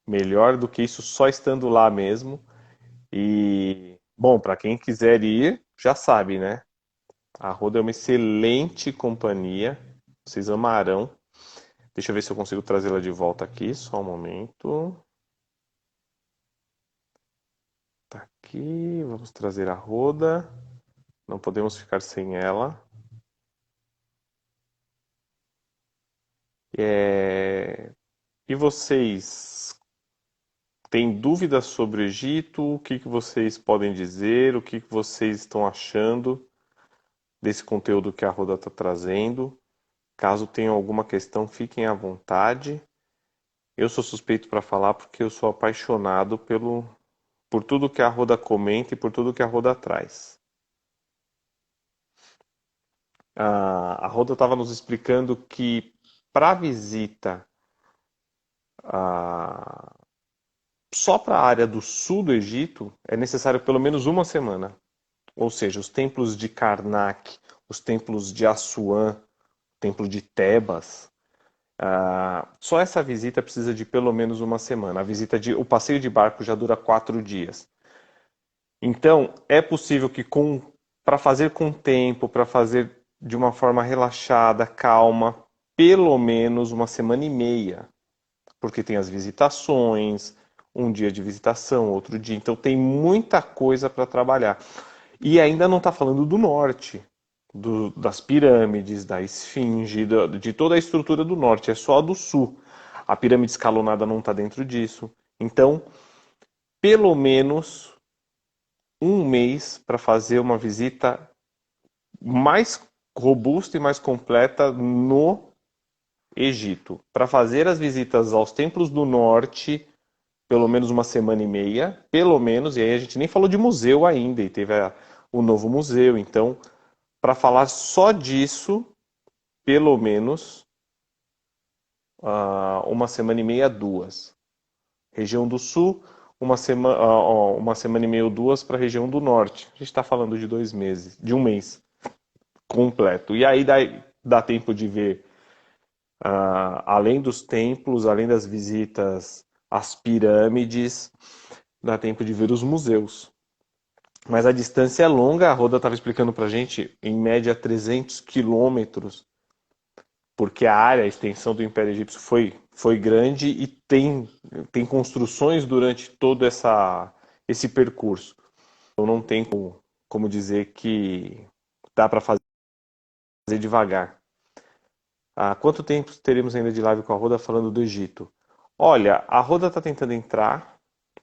Melhor do que isso só estando lá mesmo. E, bom, para quem quiser ir, já sabe, né? A Roda é uma excelente companhia. Vocês amarão. Deixa eu ver se eu consigo trazê-la de volta aqui. Só um momento. Tá aqui, vamos trazer a Roda. Não podemos ficar sem ela. E vocês têm dúvidas sobre o Egito? O que vocês podem dizer? O que vocês estão achando desse conteúdo que a Roda está trazendo? Caso tenham alguma questão, fiquem à vontade. Eu sou suspeito para falar porque eu sou apaixonado por tudo que a Roda comenta e por tudo que a Roda traz. A Roda estava nos explicando que para visita só para a área do sul do Egito é necessário pelo menos uma semana. Ou seja, os templos de Karnak, os templos de Assuã, o templo de Tebas, só essa visita precisa de pelo menos uma semana. O passeio de barco já dura 4 dias. Então, é possível que para fazer com tempo, para fazer de uma forma relaxada, calma, pelo menos uma semana e meia, porque tem as visitações, um dia de visitação, outro dia. Então tem muita coisa para trabalhar. E ainda não está falando do norte, das pirâmides, da esfinge, de toda a estrutura do norte, é só a do sul. A pirâmide escalonada não está dentro disso. Então, pelo menos um mês para fazer uma visita mais robusta e mais completa no Egito. Para fazer as visitas aos templos do norte, pelo menos uma semana e meia, pelo menos, e aí a gente nem falou de museu ainda, e teve o novo museu, então, para falar só disso, pelo menos uma semana e meia, duas. Região do sul, uma semana e meia ou duas para a região do norte. A gente está falando de 2 meses, de um mês completo. E aí dá tempo de ver, além dos templos, além das visitas às pirâmides, dá tempo de ver os museus. Mas a distância é longa, a Roda estava explicando para a gente, em média 300 quilômetros, porque a área, a extensão do Império Egípcio foi grande e tem construções durante todo esse percurso. Então não tem como dizer que dá para fazer devagar. Quanto tempo teremos ainda de live com a Roda falando do Egito? Olha, a Roda está tentando entrar,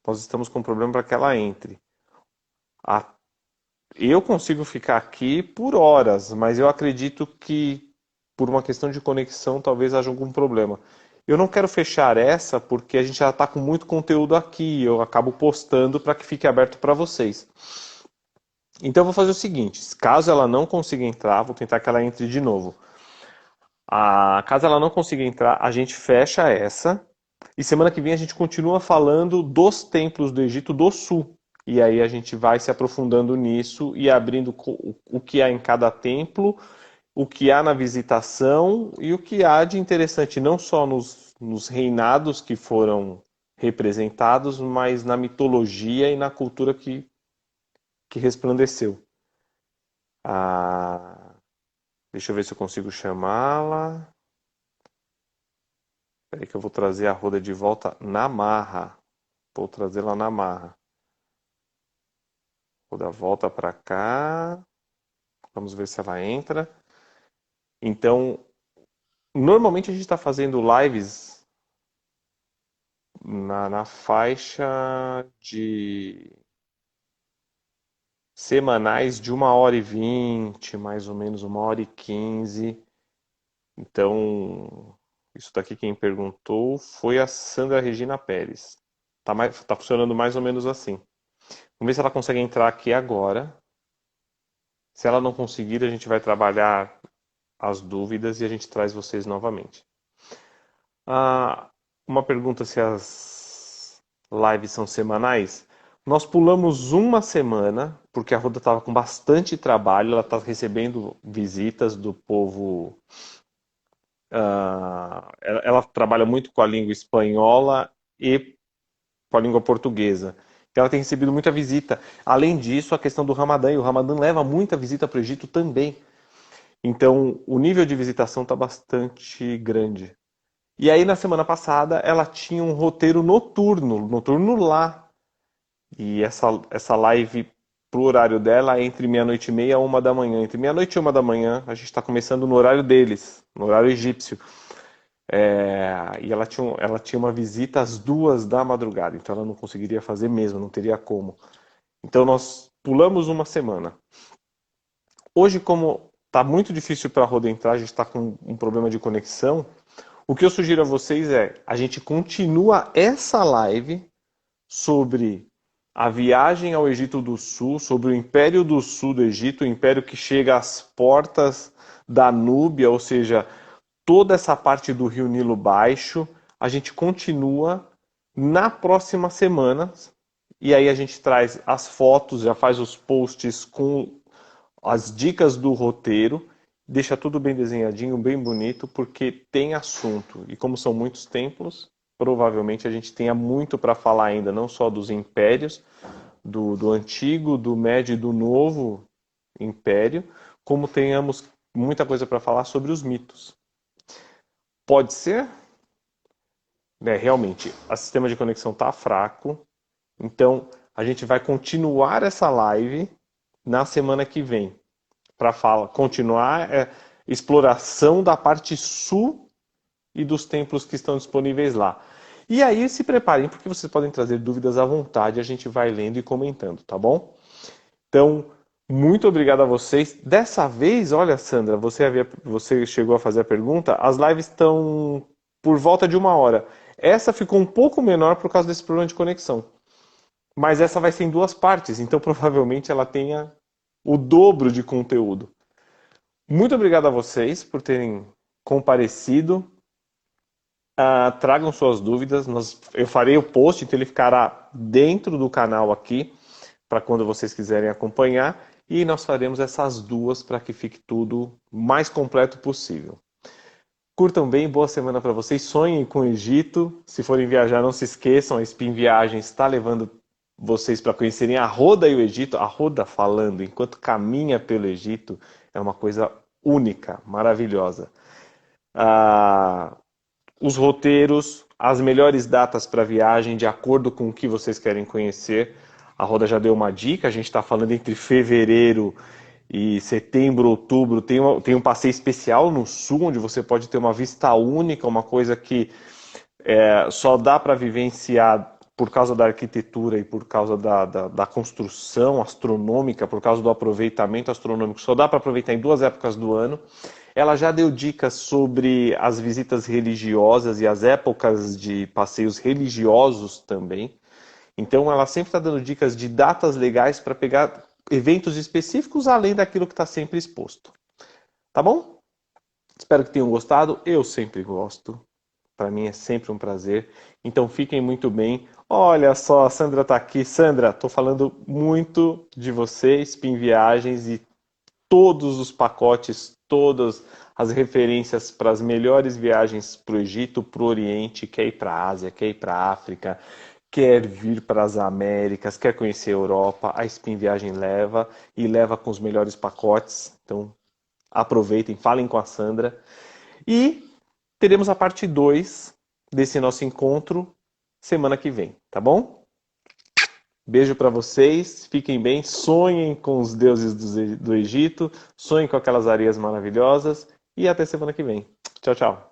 nós estamos com um problema para que ela entre. Eu consigo ficar aqui por horas, mas eu acredito que por uma questão de conexão talvez haja algum problema. Eu não quero fechar essa porque a gente já está com muito conteúdo aqui, eu acabo postando para que fique aberto para vocês. Então eu vou fazer o seguinte, caso ela não consiga entrar, vou tentar que ela entre de novo. Caso ela não consiga entrar, a gente fecha essa e semana que vem a gente continua falando dos templos do Egito do Sul. E aí a gente vai se aprofundando nisso e abrindo o que há em cada templo, o que há na visitação e o que há de interessante não só nos reinados que foram representados, mas na mitologia e na cultura que resplandeceu. Deixa eu ver se eu consigo chamá-la. Espera aí que eu vou trazer a Roda de volta na marra. Vou trazê-la na marra. Roda volta para cá. Vamos ver se ela entra. Então, normalmente a gente está fazendo lives na faixa de semanais de 1h20, mais ou menos 1h15. Então, isso daqui quem perguntou foi a Sandra Regina Pérez. Tá funcionando mais ou menos assim. Vamos ver se ela consegue entrar aqui agora. Se ela não conseguir, a gente vai trabalhar as dúvidas e a gente traz vocês novamente. Uma pergunta se as lives são semanais. Nós pulamos uma semana, porque a Roda estava com bastante trabalho, ela está recebendo visitas do povo. Ela trabalha muito com a língua espanhola e com a língua portuguesa. Ela tem recebido muita visita. Além disso, a questão do Ramadã, e o Ramadã leva muita visita para o Egito também. Então, o nível de visitação está bastante grande. E aí, na semana passada, ela tinha um roteiro noturno lá. E essa live, pro horário dela, é entre meia-noite e meia e 1h. Entre meia-noite e 1h, a gente está começando no horário deles, no horário egípcio. E ela tinha uma visita às 2h, então ela não conseguiria fazer mesmo, não teria como. Então nós pulamos uma semana. Hoje, como está muito difícil para a Roda entrar, a gente está com um problema de conexão, o que eu sugiro a vocês a gente continua essa live sobre a viagem ao Egito do Sul, sobre o Império do Sul do Egito, o império que chega às portas da Núbia, ou seja, toda essa parte do Rio Nilo Baixo, a gente continua na próxima semana, e aí a gente traz as fotos, já faz os posts com as dicas do roteiro, deixa tudo bem desenhadinho, bem bonito, porque tem assunto. E como são muitos templos, provavelmente a gente tenha muito para falar ainda, não só dos impérios, do antigo, do médio e do novo império, como tenhamos muita coisa para falar sobre os mitos. Pode ser? Realmente, o sistema de conexão está fraco, então a gente vai continuar essa live na semana que vem para continuar exploração da parte sul e dos templos que estão disponíveis lá. E aí se preparem, porque vocês podem trazer dúvidas à vontade, a gente vai lendo e comentando, tá bom? Então, muito obrigado a vocês. Dessa vez, olha, Sandra, você chegou a fazer a pergunta, as lives estão por volta de 1 hora. Essa ficou um pouco menor por causa desse problema de conexão. Mas essa vai ser em 2 partes, então provavelmente ela tenha o dobro de conteúdo. Muito obrigado a vocês por terem comparecido. Tragam suas dúvidas. Eu farei o post, então ele ficará dentro do canal aqui, para quando vocês quiserem acompanhar. E nós faremos essas 2 para que fique tudo mais completo possível. Curtam bem, boa semana para vocês. Sonhem com o Egito. Se forem viajar, não se esqueçam, a Spin Viagens está levando vocês para conhecerem a Roda e o Egito. A Roda falando, enquanto caminha pelo Egito, é uma coisa única, maravilhosa. Os roteiros, as melhores datas para viagem, de acordo com o que vocês querem conhecer. A Roda já deu uma dica, a gente está falando entre fevereiro e setembro, outubro, tem um passeio especial no sul, onde você pode ter uma vista única, uma coisa que só dá para vivenciar por causa da arquitetura e por causa da construção astronômica, por causa do aproveitamento astronômico, só dá para aproveitar em 2 épocas do ano. Ela já deu dicas sobre as visitas religiosas e as épocas de passeios religiosos também. Então ela sempre está dando dicas de datas legais para pegar eventos específicos além daquilo que está sempre exposto. Tá bom? Espero que tenham gostado. Eu sempre gosto. Para mim é sempre um prazer. Então fiquem muito bem. Olha só, a Sandra está aqui. Sandra, estou falando muito de você, Spin Viagens, e todos os pacotes, todas as referências para as melhores viagens para o Egito, para o Oriente, quer ir para a Ásia, quer ir para a África, quer vir para as Américas, quer conhecer a Europa, a Spin Viagem leva e leva com os melhores pacotes. Então aproveitem, falem com a Sandra. E teremos a parte 2 desse nosso encontro semana que vem, tá bom? Beijo para vocês, fiquem bem, sonhem com os deuses do Egito, sonhem com aquelas areias maravilhosas e até semana que vem. Tchau, tchau.